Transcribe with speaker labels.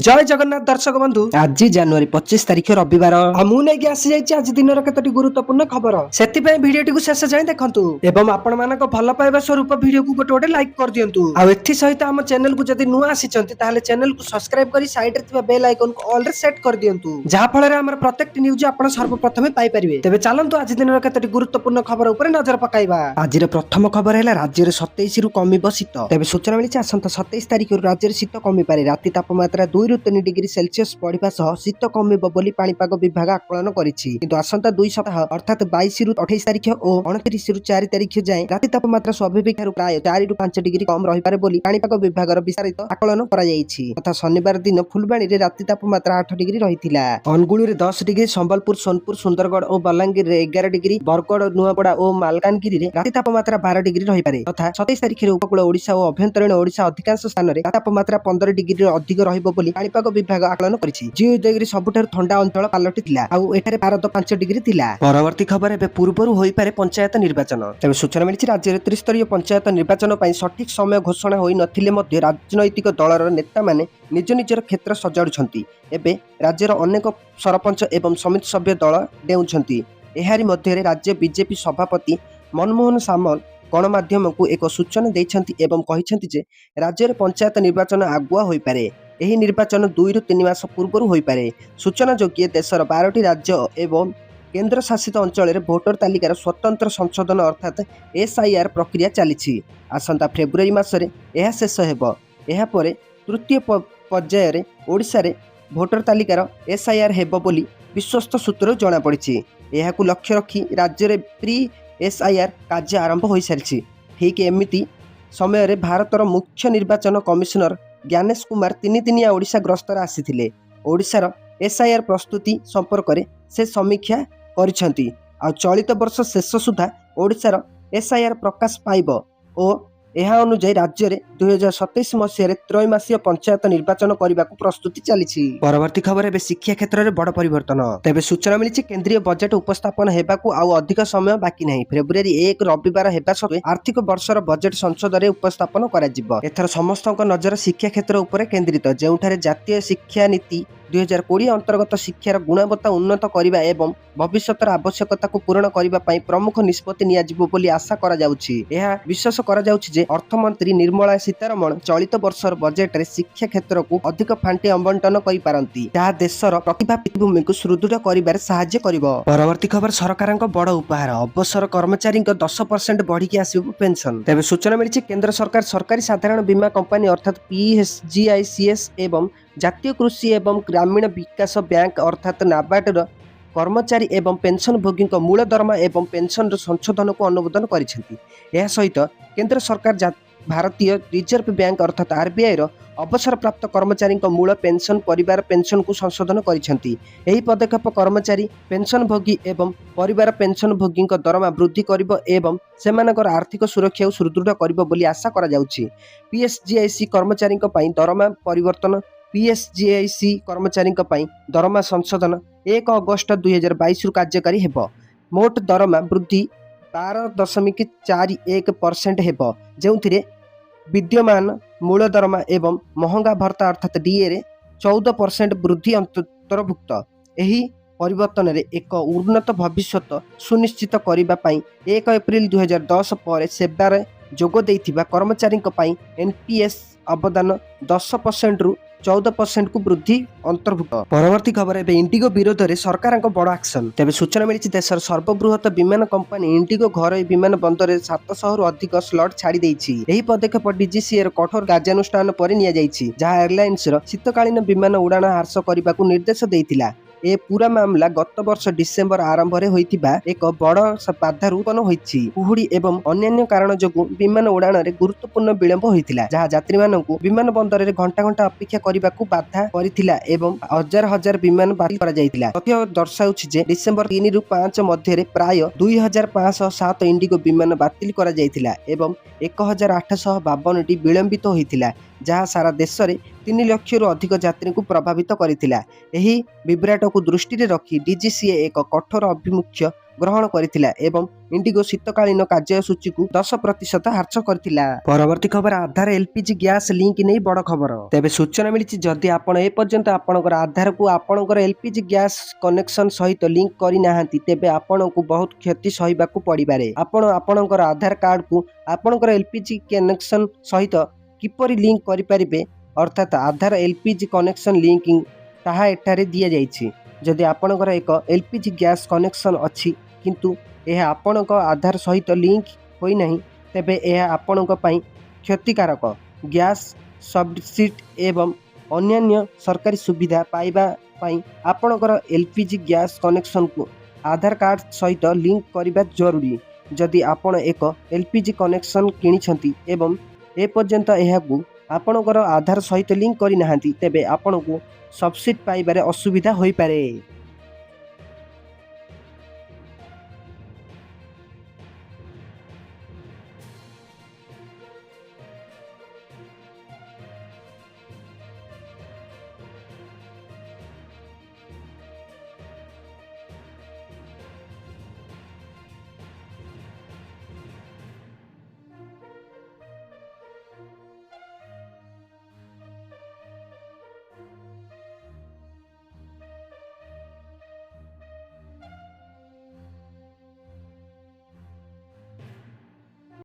Speaker 1: जय जगन्नाथ दर्शक बंधु आज जनवरी 25 तारिख रविवार आज दिन केतोटी गुरुत्वपूर्ण खबर से भिडियो शेष जाए देखंतु एवं आपण मानक भल पाइबा स्वरूप भिडियो को गोटे गोटे लाइक कर दियंतु आ एथि सहित हम चैनल को जदि नुआ आसीचंती ताले चैनल को सब्सक्राइब करी साइड रे थिबा बेल आइकन को ऑल रे सेट कर दियंतु जहा फल रे हमर प्रत्येक न्यूज आपण सर्वप्रथम पाई परिबे। तेबे चलंतु आज दिन केतोटी गुरुत्वपूर्ण खबर ऊपर नजर पकाइबा। आज रे प्रथम खबर हैला राज्य रे 27 रु कमिबो शीत। तेबे सूचना मिलिछि आसंता 27 तारिख रु राज्य रे शीत कमी पारे। राति तापमात्रा 2 रु 3 डिग्री सेल्सियस बढ़िबा सह शीत कमिबो बोली पाणीपाग विभाग आकलन करिछि। किंतु आसंता 2 सप्ताह अर्थात 22 रु 28 तारिख और 29 रु 4 तारिख जाए राति तापमात्रा स्वाभाविक ठारू प्राय 4 रु 5 डिग्री कम रहि पारे बोली पाणीपाग विभागर विस्तारित आकलन करा जायछि। तथा शनिवार दिन फुलबाणी रे राति तापमात्रा 8 डिग्री रहिथिला। अनुगुळ रे 10 डिग्री, संबलपुर, सोनपुर, सुंदरगढ़ और बलांगीर रे 11 डिग्री, बरगढ़, नुआपड़ा और मालकानगिरी रे राति तापमात्रा 12 डिग्री रहि पारे। तथा 27 तारिख रे उपकूल ओडिशा और अभ्यंतरीण ओडिशा अधिकांश स्थान रे तापमात्रा 15 डिग्री रो अधिक रहिबो बोली पाणीपाग विभाग आकलन करिछि। जे उदयगिरी सबुठार ठंडा अंचल पालटिथिला आउ एठारे 5 डिग्री थिला। परवर्ती खबर एबे पूर्वरु होई पारे पंचायत निर्वाचन। तबे सूचना मिलिछि राज्य रे त्रिस्तरीय पंचायत निर्वाचन पई सठिक समय घोषणा होई नथिले मध्ये राजनैतिक दलर नेता माने निज निजर क्षेत्र सजाडुछंती। एबे राज्यर अनेक सरपंच एवं समिति सभ्य दल डेउछंती। एहारी मध्ये राज्य बीजेपी सभापति मनमोहन सामल गणमाध्यम को एक सूचना देइछंती एवं कहिछंती जे राज्य रे पंचायत निर्वाचन आगुआ होई पारे। एही निर्वाचन 2 रु 3 मास पूर्व होई पारे। सूचना जोग्य देशर 12टी राज्य एवं केंद्र शासित अंचल रे भोटर तालिकार स्वतंत्र संशोधन अर्थात एसआईआर प्रक्रिया चली। आसंता फेब्रुआरी मासरे यह शेष हेबो। एहा परे तृतीय पर्याय रे ओडिशा रे भोटर तालिकार एसआईआर हेबो बोली विश्वस्त सूत्र जना पड़िछि। एहाकु लक्ष्य रखी राज्य रे प्री एसआईआर कार्य आरंभ होई सारिछि। ठीक एमिति समय रे भारतर मुख्य निर्वाचन कमिशनर ज्ञानेश कुमार 3 दिनिया ओडिशा ग्रस्तर आसीथिले। ओडिशार एसआईआर प्रस्तुति संपर्क रे से समीक्षा करिसंती। आ चलित वर्ष शेष सुधा ओडिशार एसआईआर प्रकाश पाइबो और यह अनुसार राज्य रे 2027 मसीह त्रैमासीय पंचायत निर्वाचन करने को प्रस्तुति चली। परवर्ती खबर एबे शिक्षा क्षेत्र में बड़ परिवर्तन। तेबे सूचना मिली केंद्रीय बजेट उपस्थापन हेबाकू आउ अधिक समय बाकी नहीं। फेब्रुआरी 1 रविवार हेबा सत्वे आर्थिक वर्षर बजेट संसद रे उपस्थापन करा जिवो। एथर समस्तक नजर शिक्षा क्षेत्र उपर केंद्रित, जेउठारे जातीय शिक्षा नीति 2020 अंतर्गत शिक्षार गुणवत्ता उन्नत करने एवं भविष्यतर आवश्यकता को पूरण करने प्रमुख निष्पत्ति नियाजिबो बोली आशा करा जाउछि। यह विश्वास करा जाउछि जे अर्थमंत्री निर्मला सीतारमण चलित वर्षर बजेट रे शिक्षा क्षेत्र को अधिक फांटी आवंटन करि पारंती, जहा देशर प्रतिभा पृष्ठभूमि को सुदृढ़ करिबारे सहाय्य करिवो। परवर्ती खबर सरकारक बड़ उपहार, अवसर कर्मचारी 10% बढ़ी आसिबो पेंशन। तेबे सूचना मिली केंद्र सरकार सरकारी साधारण बीमा कंपनी अर्थात पीएसजीआईसीएस एवं जातीय कृषि एवं ग्रामीण विकास बैंक अर्थात नाबार्ड कर्मचारी एवं पेंशन भोगी मूल दरमा एवं पेंशन संशोधन को अनुमोदन करिसेंती। यह सहित केंद्र सरकार भारतीय रिजर्व बैंक अर्थात आरबीआई अवसर प्राप्त कर्मचारी मूल पेंशन परिवार पेंशन को संशोधन करिसेंती। एही पदक्षेप कर्मचारी पेंशन भोगी एवं परिवार पेंशन भोगी दरमा वृद्धि करिबो एवं सेमानकर आर्थिक सुरक्षा को सुदृढ़ करिबो बोली आशा करा जाउछि। पीएसजीआईसी कर्मचारी पई दरमा परिवर्तन। पीएसजीआईसी कर्मचारी दरमा संशोधन 1 अगस्त 2022 रु कार्यकारी हेबो। मोट दरमा वृद्धि 12.41% हेबो, जेउथिरे विद्यमान मूल दरमा एवं महंगा भत्ता अर्थात डीए रे 14% वृद्धि अंतर्भुक्त। एही परिवर्तन रे एक उन्नत भविष्य सुनिश्चित करिबा पई 1 एप्रिल 2010 पर सेवारे जोग देइथिबा कर्मचारी एनपीएस अवदान 10% रु 14% को वृद्धि अंतर्भुक्त। परवर्ती खबर एबे इंडिगो विरोध में सरकार बड़ एक्शन। तेबे सूचना मिली देशर सर्वबृहत विमान कंपनी इंडिगो घर विमान बंदर 700 रु अधिक स्लॉट छाड़ी देइछि। एही पदक्षेप डीजीसीए कठोर कार्यानुष्ठान पर निया जाइछि, जहां एयरलाइंस शीतकालीन विमान उड़ान ह्रास करने को निर्देश देइथिला। ए पूरा मामला गत वर्ष डिसेम्बर आरंभ रे होइतिबा एक बड़ बाधा उत्पन्न होइछि। कुहुड़ी एवं अन्य कारण जोगु विमान उड़ान रे गुरुत्वपूर्ण विलंब होइतिला, जहां यात्री मानकु विमान बंदर रे घंटा घंटा अपेक्षा करिबाकू बाधा करितिला एवं हजार हजार विमान बातिल करा जाइतिला। तथ्य दर्शाउछि जे डिसेम्बर 3 रु 5 मध्ये रे प्राय 2507 इंडिगो विमान बातिल करा जाइतिला एवं 1852 टी विलंबित होइतिला। ଯାହା ସାରା ଦେଶରେ 3 ଲକ୍ଷରୁ ଅଧିକ ଯାତ୍ରୀଙ୍କୁ ପ୍ରଭାବିତ କରିଥିଲା। ଏହି ବିଭ୍ରାଟକୁ ଦୃଷ୍ଟିରେ ରଖି ଡିଜିସିଏ ଏକ କଠୋର ଅଭିମୁଖ୍ୟ ଗ୍ରହଣ କରିଥିଲା ଏବଂ ଇଣ୍ଡିଗୋ ଶୀତକାଳୀନ କାର୍ଯ୍ୟସୂଚୀକୁ 10% ହ୍ରାସ କରିଥିଲା। ପରବର୍ତ୍ତୀ ଖବର ଆଧାର ଏଲପିଜି ଗ୍ୟାସ୍ ଲିଙ୍କ ନେଇ ବଡ଼ ଖବର। ତେବେ ସୂଚନା ମିଳିଛି ଯଦି ଆପଣ ଏପର୍ଯ୍ୟନ୍ତ ଆପଣଙ୍କର ଆଧାରକୁ ଆପଣଙ୍କର ଏଲପିଜି ଗ୍ୟାସ୍ କନେକ୍ସନ ସହିତ ଲିଙ୍କ କରିନାହାନ୍ତି ତେବେ ଆପଣଙ୍କୁ ବହୁତ କ୍ଷତି ସହିବାକୁ ପଡ଼ିପାରେ। ଆପଣ ଆପଣଙ୍କର ଆଧାର କାର୍ଡକୁ ଆପଣଙ୍କର ଏଲପିଜି କନେକ୍ସନ ସହିତ କିପରି ଲିଙ୍କ କରିପାରିବେ ଅର୍ଥାତ୍ ଆଧାର ଏଲପିଜି କନେକ୍ସନ ଲିଙ୍କିଂ ତାହା ଏଠାରେ ଦିଆଯାଇଛି। ଯଦି ଆପଣଙ୍କର ଏକ ଏଲପିଜି ଗ୍ୟାସ୍ କନେକ୍ସନ ଅଛି କିନ୍ତୁ ଏହା ଆପଣଙ୍କ ଆଧାର ସହିତ ଲିଙ୍କ ହୋଇନାହିଁ ତେବେ ଏହା ଆପଣଙ୍କ ପାଇଁ କ୍ଷତିକାରକ। ଗ୍ୟାସ୍ ସବସିଡି ଏବଂ ଅନ୍ୟାନ୍ୟ ସରକାରୀ ସୁବିଧା ପାଇବା ପାଇଁ ଆପଣଙ୍କର ଏଲପିଜି ଗ୍ୟାସ୍ କନେକ୍ସନକୁ ଆଧାର କାର୍ଡ ସହିତ ଲିଙ୍କ କରିବା ଜରୁରୀ। ଯଦି ଆପଣ ଏକ ଏଲପିଜି କନେକ୍ସନ କିଣିଛନ୍ତି ଏବଂ ଏପର୍ଯ୍ୟନ୍ତ ଏହାକୁ ଆପଣଙ୍କର ଆଧାର ସହିତ ଲିଙ୍କ କରିନାହାନ୍ତି ତେବେ ଆପଣଙ୍କୁ ସବସିଡି ପାଇବାରେ ଅସୁବିଧା ହୋଇପାରେ।